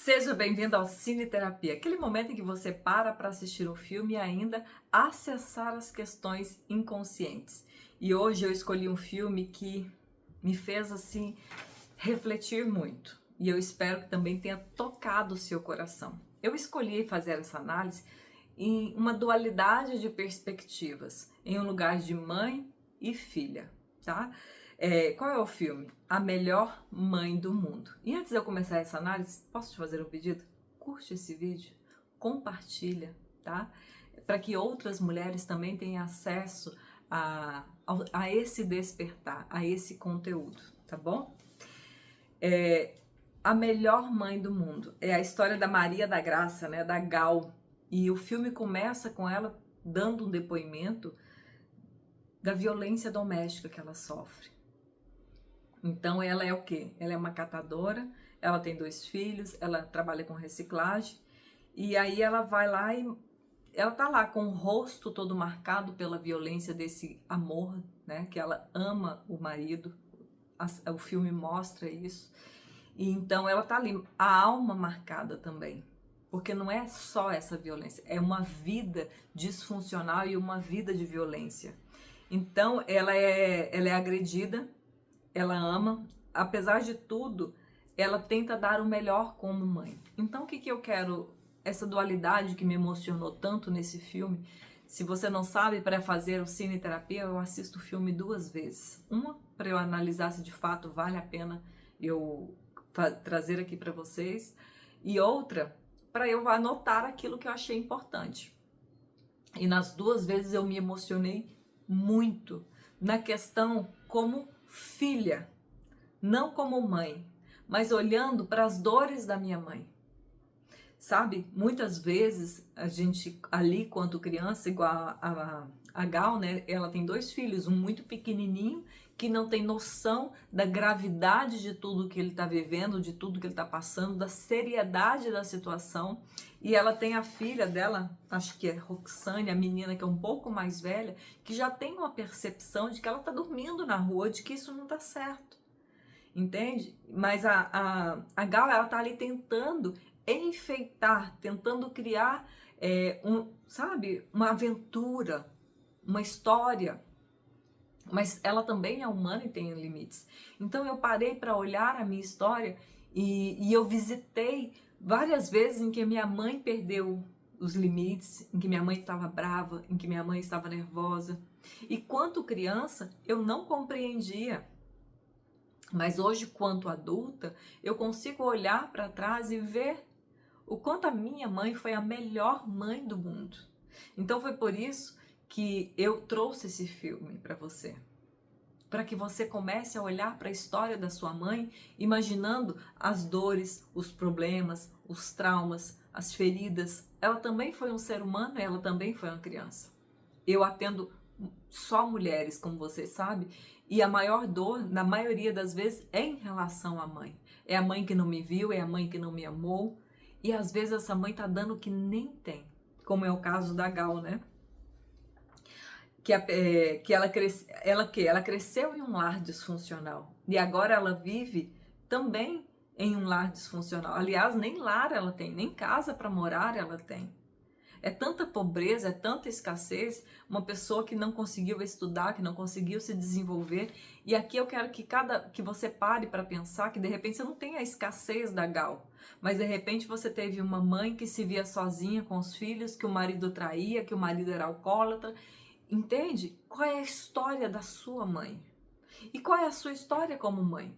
Seja bem-vindo ao Cine Terapia, aquele momento em que você para assistir um filme e ainda acessar as questões inconscientes. E hoje eu escolhi um filme que me fez assim refletir muito e eu espero que também tenha tocado o seu coração. Eu escolhi fazer essa análise em uma dualidade de perspectivas, em um lugar de mãe e filha, tá? Qual é o filme? A Melhor Mãe do Mundo. E antes de eu começar essa análise, posso te fazer um pedido? Curte esse vídeo, compartilha, tá? Para que outras mulheres também tenham acesso a esse despertar, a esse conteúdo, tá bom? A Melhor Mãe do Mundo. É a história da Maria da Graça, né, da Gal. E o filme começa com ela dando um depoimento da violência doméstica que ela sofre. Então ela é o quê? Ela é uma catadora, ela tem 2 filhos, ela trabalha com reciclagem e aí ela vai lá e ela tá lá com o rosto todo marcado pela violência desse amor, né? Que ela ama o marido, o filme mostra isso. E então ela tá ali, a alma marcada também. Porque não é só essa violência, é uma vida disfuncional e uma vida de violência. Então ela é agredida, ela ama, apesar de tudo, ela tenta dar o melhor como mãe. Então o que eu quero, essa dualidade que me emocionou tanto nesse filme, se você não sabe, para fazer o Cine Terapia, eu assisto o filme 2 vezes. Uma, para eu analisar se de fato vale a pena eu trazer aqui para vocês, e outra, para eu anotar aquilo que eu achei importante. E nas 2 vezes eu me emocionei muito na questão como filha, não como mãe, mas olhando para as dores da minha mãe. Sabe, muitas vezes a gente ali quando criança, igual a Gal, né, ela tem 2 filhos, um muito pequenininho que não tem noção da gravidade de tudo que ele está vivendo, de tudo que ele está passando, da seriedade da situação, e ela tem a filha dela, acho que é Roxane, a menina que é um pouco mais velha, que já tem uma percepção de que ela está dormindo na rua, de que isso não está certo. Entende? Mas a Gal, ela tá ali tentando enfeitar, tentando criar sabe, uma aventura, uma história, mas ela também é humana e tem limites. Então eu parei para olhar a minha história e eu visitei várias vezes em que minha mãe perdeu os limites, em que minha mãe estava brava, em que minha mãe estava nervosa. E quanto criança, eu não compreendia. Mas hoje, quanto adulta, eu consigo olhar para trás e ver o quanto a minha mãe foi a melhor mãe do mundo. Então foi por isso que eu trouxe esse filme para você. Para que você comece a olhar para a história da sua mãe, imaginando as dores, os problemas, os traumas, as feridas. Ela também foi um ser humano, ela também foi uma criança. Eu atendo só mulheres, como você sabe, e a maior dor, na maioria das vezes, é em relação à mãe. É a mãe que não me viu, é a mãe que não me amou, e às vezes essa mãe tá dando o que nem tem, como é o caso da Gal, né? Que ela cresceu em um lar disfuncional, e agora ela vive também em um lar disfuncional. Aliás, nem lar ela tem, nem casa para morar ela tem. É tanta pobreza, é tanta escassez, uma pessoa que não conseguiu estudar, que não conseguiu se desenvolver. E aqui eu quero que você pare para pensar que de repente você não tem a escassez da Gal, mas de repente você teve uma mãe que se via sozinha com os filhos, que o marido traía, que o marido era alcoólatra. Entende? Qual é a história da sua mãe? E qual é a sua história como mãe?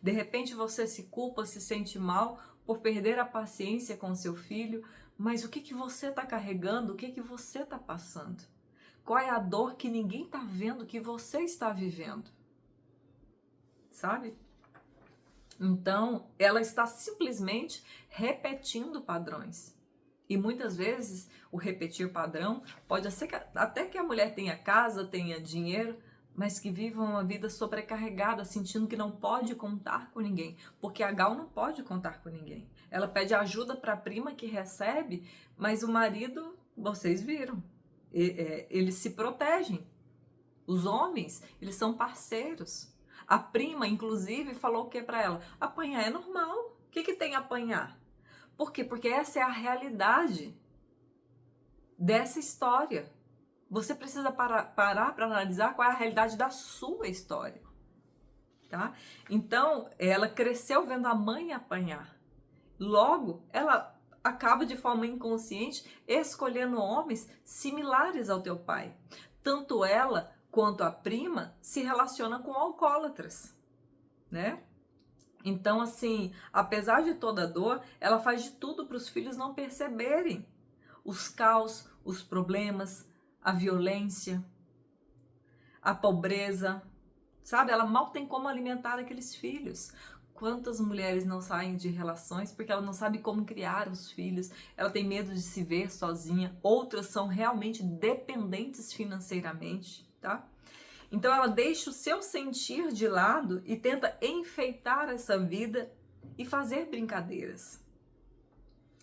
De repente você se culpa, se sente mal por perder a paciência com seu filho, mas o que você está carregando, o que você está passando? Qual é a dor que ninguém está vendo que você está vivendo? Sabe? Então, ela está simplesmente repetindo padrões. E muitas vezes o repetir padrão pode ser que até que a mulher tenha casa, tenha dinheiro, mas que viva uma vida sobrecarregada, sentindo que não pode contar com ninguém, porque a Gal não pode contar com ninguém. Ela pede ajuda para a prima que recebe, mas o marido, vocês viram, eles se protegem. Os homens, eles são parceiros. A prima, inclusive, falou o que para ela? Apanhar é normal. O que tem apanhar? Por quê? Porque essa é a realidade dessa história. Você precisa parar para analisar qual é a realidade da sua história, tá? Então, ela cresceu vendo a mãe apanhar. Logo, ela acaba de forma inconsciente escolhendo homens similares ao teu pai. Tanto ela quanto a prima se relacionam com alcoólatras, né? Então, assim, apesar de toda a dor, ela faz de tudo para os filhos não perceberem os caos, os problemas, a violência, a pobreza, sabe? Ela mal tem como alimentar aqueles filhos. Quantas mulheres não saem de relações porque ela não sabe como criar os filhos, ela tem medo de se ver sozinha, outras são realmente dependentes financeiramente, tá? Então ela deixa o seu sentir de lado e tenta enfeitar essa vida e fazer brincadeiras.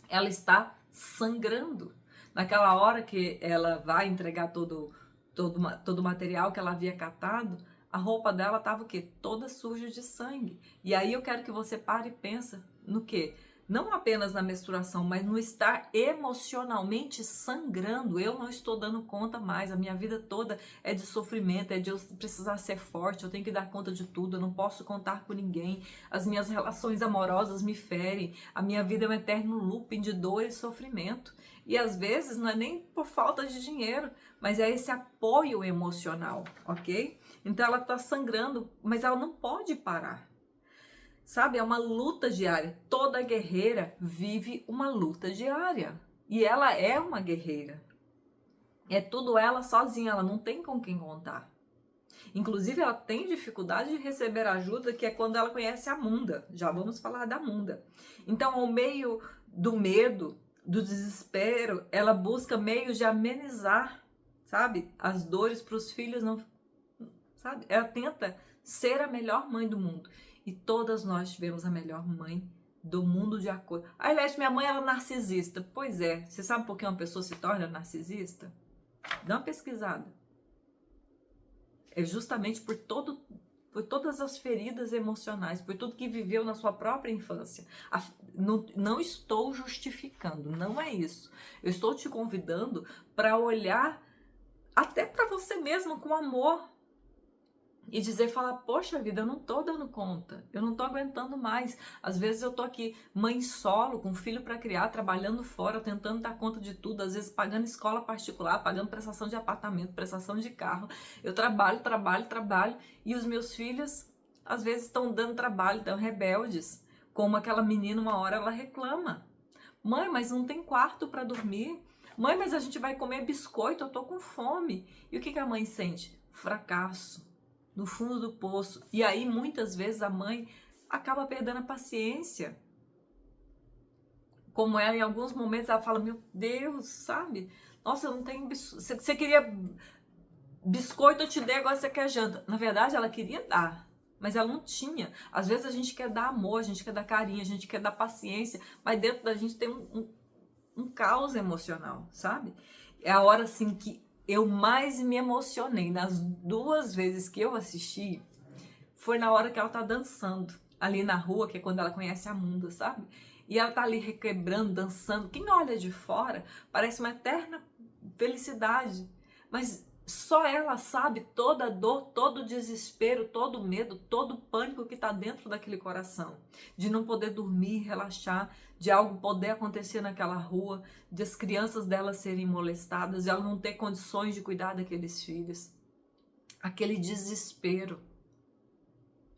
Ela está sangrando. Naquela hora que ela vai entregar todo o material que ela havia catado, a roupa dela estava o quê? Toda suja de sangue. E aí eu quero que você pare e pense no quê? Não apenas na menstruação, mas no estar emocionalmente sangrando. Eu não estou dando conta mais, a minha vida toda é de sofrimento, é de eu precisar ser forte, eu tenho que dar conta de tudo, eu não posso contar com ninguém, as minhas relações amorosas me ferem, a minha vida é um eterno looping de dor e sofrimento. E às vezes não é nem por falta de dinheiro, mas é esse apoio emocional, ok? Então ela está sangrando, mas ela não pode parar. Sabe, é uma luta diária. Toda guerreira vive uma luta diária. E ela é uma guerreira. É tudo ela sozinha, ela não tem com quem contar. Inclusive, ela tem dificuldade de receber ajuda, que é quando ela conhece a Munda. Já vamos falar da Munda. Então, ao meio do medo, do desespero, ela busca meios de amenizar, sabe, as dores para os filhos não, sabe? Ela tenta ser a melhor mãe do mundo. E todas nós tivemos a melhor mãe do mundo de acordo. Aliás, minha mãe era narcisista. Pois é, você sabe por que uma pessoa se torna narcisista? Dá uma pesquisada. É justamente por todas as feridas emocionais, por tudo que viveu na sua própria infância. Não estou justificando, não é isso. Eu estou te convidando para olhar até para você mesmo com amor. E dizer, falar, poxa vida, eu não tô dando conta, eu não tô aguentando mais. Às vezes eu tô aqui, mãe solo, com filho para criar, trabalhando fora, tentando dar conta de tudo, às vezes pagando escola particular, pagando prestação de apartamento, prestação de carro. Eu trabalho, e os meus filhos, às vezes, estão dando trabalho, estão rebeldes. Como aquela menina, uma hora ela reclama. Mãe, mas não tem quarto para dormir. Mãe, mas a gente vai comer biscoito, eu tô com fome. E o que a mãe sente? Fracasso. No fundo do poço. E aí, muitas vezes, a mãe acaba perdendo a paciência. Como ela, em alguns momentos, ela fala, meu Deus, sabe? Nossa, eu não tenho biscoito. Você queria biscoito, eu te dei, agora você quer janta. Na verdade, ela queria dar, mas ela não tinha. Às vezes, a gente quer dar amor, a gente quer dar carinho, a gente quer dar paciência, mas dentro da gente tem um caos emocional, sabe? É a hora, assim, que eu mais me emocionei nas 2 vezes que eu assisti, foi na hora que ela tá dançando ali na rua, que é quando ela conhece a Munda, sabe? E ela tá ali requebrando, dançando. Quem olha de fora parece uma eterna felicidade, mas só ela sabe toda a dor, todo o desespero, todo o medo, todo o pânico que tá dentro daquele coração, de não poder dormir, relaxar, de algo poder acontecer naquela rua, de as crianças dela serem molestadas, de ela não ter condições de cuidar daqueles filhos. Aquele desespero,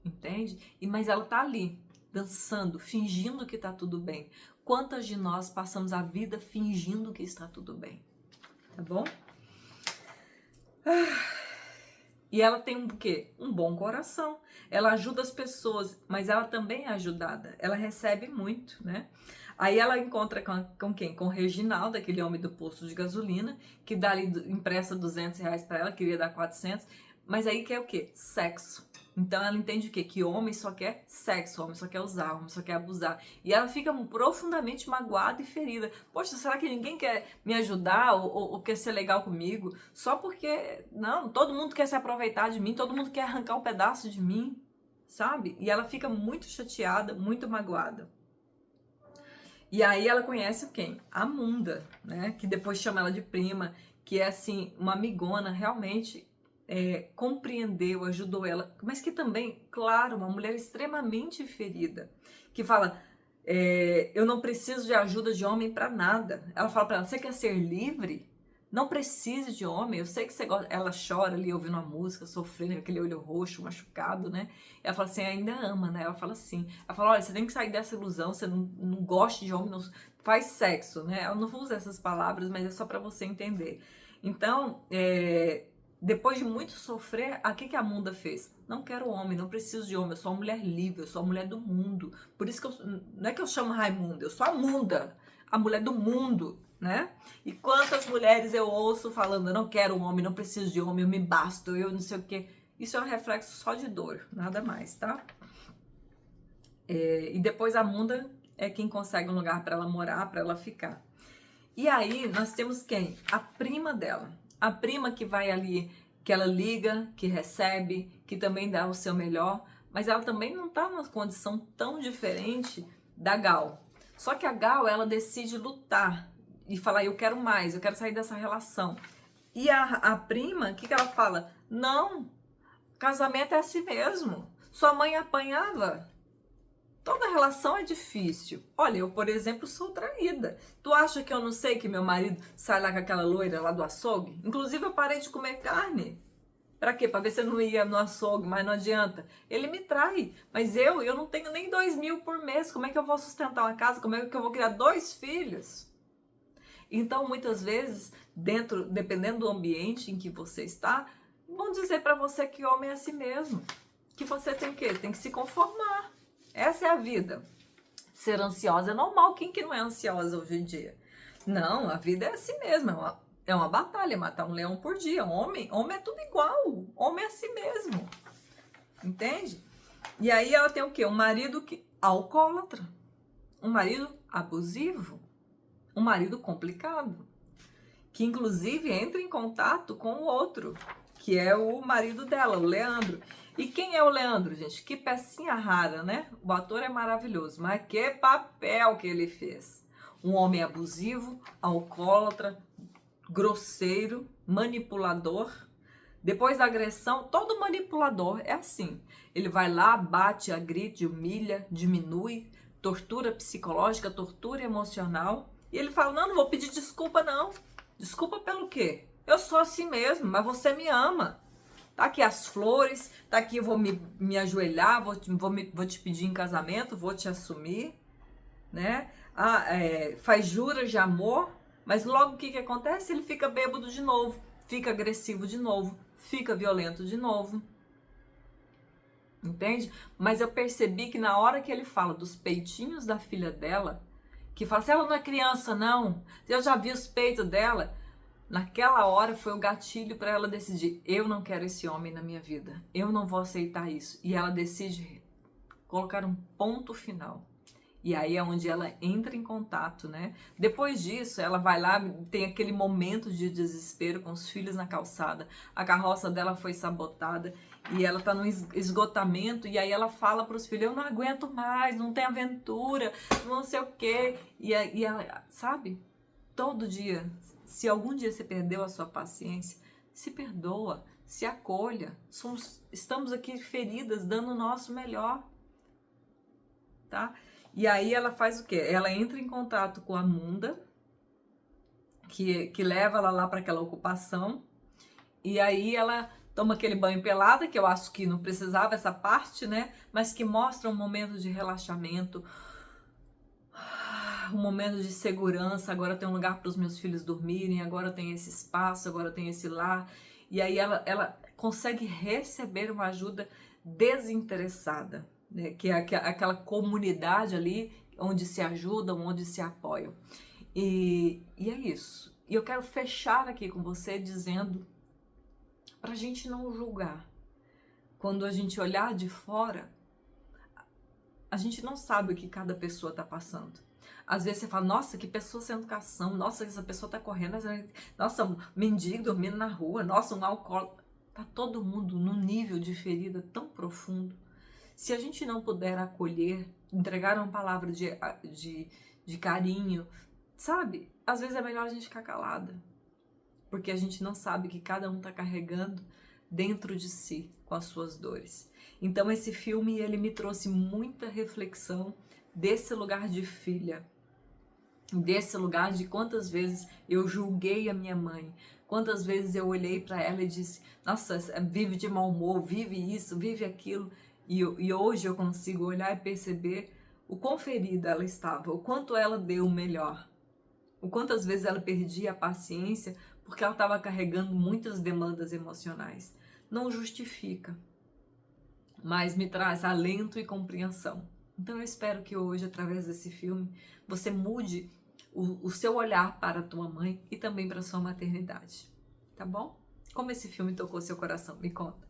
entende? Mas ela tá ali, dançando, fingindo que tá tudo bem. Quantas de nós passamos a vida fingindo que está tudo bem? Tá bom? E ela tem um quê? Um bom coração. Ela ajuda as pessoas, mas ela também é ajudada. Ela recebe muito, né? Aí ela encontra com quem? Com o Reginaldo, aquele homem do posto de gasolina, que dá ali, empresta R$200 para ela, queria dar 400, mas aí quer o quê? Sexo. Então ela entende o quê? Que homem só quer sexo, homem só quer usar, homem só quer abusar. E ela fica profundamente magoada e ferida. Poxa, será que ninguém quer me ajudar ou quer ser legal comigo? Só porque, não, todo mundo quer se aproveitar de mim, todo mundo quer arrancar um pedaço de mim, sabe? E ela fica muito chateada, muito magoada. E aí ela conhece quem? A Munda, né? Que depois chama ela de prima, que é assim, uma amigona, realmente compreendeu, ajudou ela, mas que também, claro, uma mulher extremamente ferida, que fala, eu não preciso de ajuda de homem para nada. Ela fala para ela, você quer ser livre? Não precise de homem, eu sei que você gosta. Ela chora ali ouvindo uma música, sofrendo, aquele olho roxo, machucado, né? Ela fala assim, ainda ama, né? Ela fala assim, ela fala, olha, você tem que sair dessa ilusão, você não gosta de homem, não faz sexo, né? Ela não usa essas palavras, mas é só para você entender. Então, depois de muito sofrer, o que a Munda fez? Não quero homem, não preciso de homem, eu sou uma mulher livre, eu sou a mulher do mundo. Por isso que não é que eu chamo Raimunda, eu sou a Munda, a mulher do mundo, né? E quantas mulheres eu ouço falando, eu não quero um homem, não preciso de homem, eu me basto, eu não sei o quê. Isso é um reflexo só de dor, nada mais, tá? E depois a Munda é quem consegue um lugar para ela morar, para ela ficar. E aí nós temos quem? A prima dela. A prima que vai ali, que ela liga, que recebe, que também dá o seu melhor, mas ela também não está numa condição tão diferente da Gal. Só que a Gal, ela decide lutar e falar, eu quero mais, eu quero sair dessa relação. E a prima, o que ela fala? Não, casamento é assim mesmo. Sua mãe apanhava. Toda relação é difícil. Olha, eu, por exemplo, sou traída. Tu acha que eu não sei que meu marido sai lá com aquela loira lá do açougue? Inclusive, eu parei de comer carne. Pra quê? Pra ver se eu não ia no açougue, mas não adianta. Ele me trai. Mas eu não tenho nem 2.000 por mês. Como é que eu vou sustentar uma casa? Como é que eu vou criar 2 filhos? Então, muitas vezes, dependendo do ambiente em que você está, vão dizer pra você que homem é assim mesmo. Que você tem o quê? Tem que se conformar. Essa é a vida. Ser ansiosa é normal. Quem que não é ansiosa hoje em dia? Não, a vida é assim mesmo. É uma batalha, matar um leão por dia. Homem é tudo igual. Homem é assim mesmo. Entende? E aí ela tem o quê? Um marido alcoólatra. Um marido abusivo. Um marido complicado. Que inclusive entra em contato com o outro, que é o marido dela, o Leandro. E quem é o Leandro, gente? Que pecinha rara, né? O ator é maravilhoso, mas que papel que ele fez. Um homem abusivo, alcoólatra, grosseiro, manipulador. Depois da agressão, todo manipulador é assim. Ele vai lá, bate, agride, humilha, diminui, tortura psicológica, tortura emocional. E ele fala, não vou pedir desculpa não. Desculpa pelo quê? Eu sou assim mesmo, mas você me ama. Tá aqui as flores, tá aqui eu vou me ajoelhar, vou te pedir em casamento, vou te assumir, né? Faz juras de amor, mas logo o que acontece? Ele fica bêbado de novo, fica agressivo de novo, fica violento de novo. Entende? Mas eu percebi que na hora que ele fala dos peitinhos da filha dela, que fala assim, ela não é criança não, eu já vi os peitos dela. Naquela hora foi o gatilho para ela decidir, eu não quero esse homem na minha vida, eu não vou aceitar isso. E ela decide colocar um ponto final. E aí é onde ela entra em contato, né? Depois disso, ela vai lá, tem aquele momento de desespero com os filhos na calçada. A carroça dela foi sabotada e ela tá no esgotamento. E aí ela fala para os filhos, eu não aguento mais, não tem aventura, não sei o quê. E ela, sabe? Todo dia, se algum dia você perdeu a sua paciência, se perdoa, se acolha. Estamos aqui feridas, dando o nosso melhor, tá? E aí ela faz o quê? Ela entra em contato com a Munda, que leva ela lá para aquela ocupação, e aí ela toma aquele banho pelada, que eu acho que não precisava essa parte, né? Mas que mostra um momento de relaxamento, um momento de segurança. Agora tem um lugar para os meus filhos dormirem, agora tem esse espaço, agora tem esse lar. E aí ela consegue receber uma ajuda desinteressada, né? Que é aquela comunidade ali onde se ajudam, onde se apoiam. E é isso. E eu quero fechar aqui com você dizendo para a gente não julgar. Quando a gente olhar de fora, a gente não sabe o que cada pessoa está passando. Às vezes você fala, nossa, que pessoa sem educação, nossa, essa pessoa tá correndo, nossa, um mendigo dormindo na rua, nossa, um alcoólatra. Tá todo mundo num nível de ferida tão profundo. Se a gente não puder acolher, entregar uma palavra de de carinho, sabe? Às vezes é melhor a gente ficar calada, porque a gente não sabe que cada um tá carregando dentro de si com as suas dores. Então esse filme, ele me trouxe muita reflexão desse lugar de filha, desse lugar de quantas vezes eu julguei a minha mãe, quantas vezes eu olhei para ela e disse, nossa, vive de mau humor, vive isso, vive aquilo, e hoje eu consigo olhar e perceber o quão ferida ela estava, o quanto ela deu o melhor, o quantas vezes ela perdia a paciência porque ela estava carregando muitas demandas emocionais. Não justifica, mas me traz alento e compreensão. Então eu espero que hoje, através desse filme, você mude o seu olhar para a tua mãe e também para a sua maternidade, tá bom? Como esse filme tocou seu coração? Me conta.